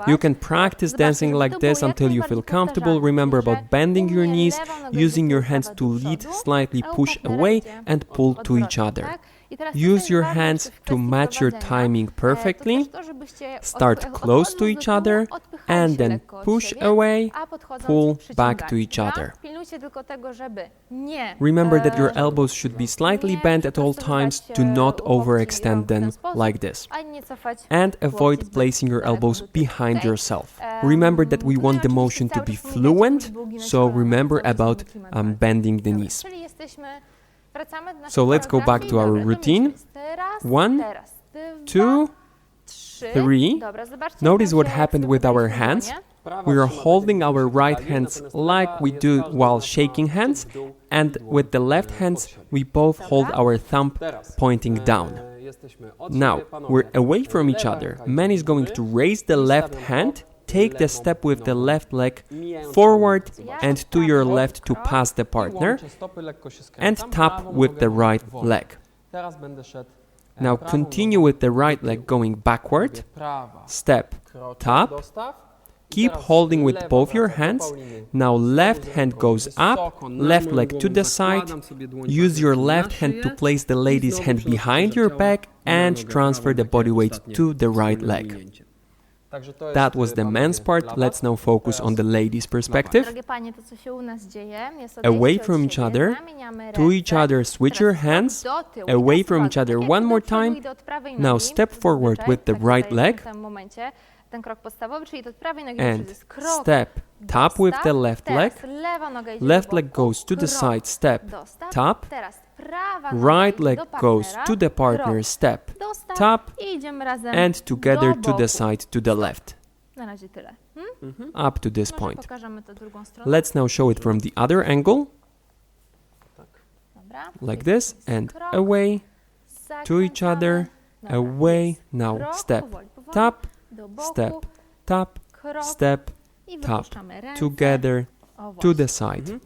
You can practice dancing like this until you feel comfortable. Remember about bending your knees, using your hands to lead, slightly push away and pull to each other. Use your hands to match your timing perfectly. Start close to each other and then push away, pull back to each other. Remember that your elbows should be slightly bent at all times. Do not overextend them like this. And avoid placing your elbows behind yourself. Remember that we want the motion to be fluent, so remember about bending the knees. So let's go back to our routine. 1, 2, 3. Notice what happened with our hands. We are holding our right hands like we do while shaking hands, and with the left hands we both hold our thumb pointing down. Now we're away from each other. Man is going to raise the left hand, take the step with the left leg forward and to your left to pass the partner, and tap with the right leg. Now continue with the right leg going backward, step, tap, keep holding with both your hands. Now left hand goes up, left leg to the side, use your left hand to place the lady's hand behind your back and transfer the body weight to the right leg. That was the men's part. Let's now focus on the ladies' perspective. Away from each other, to each other, switch your hands, away from each other one more time. Now step forward with the right leg, and step, tap with the left leg, left leg goes to the side, step, tap, right leg goes to the partner, step, tap, and together to the side to the left. Up to this point. Let's now show it from the other angle, like this, and away, to each other, away, now step, tap, step, tap, step, tap, together, to the side.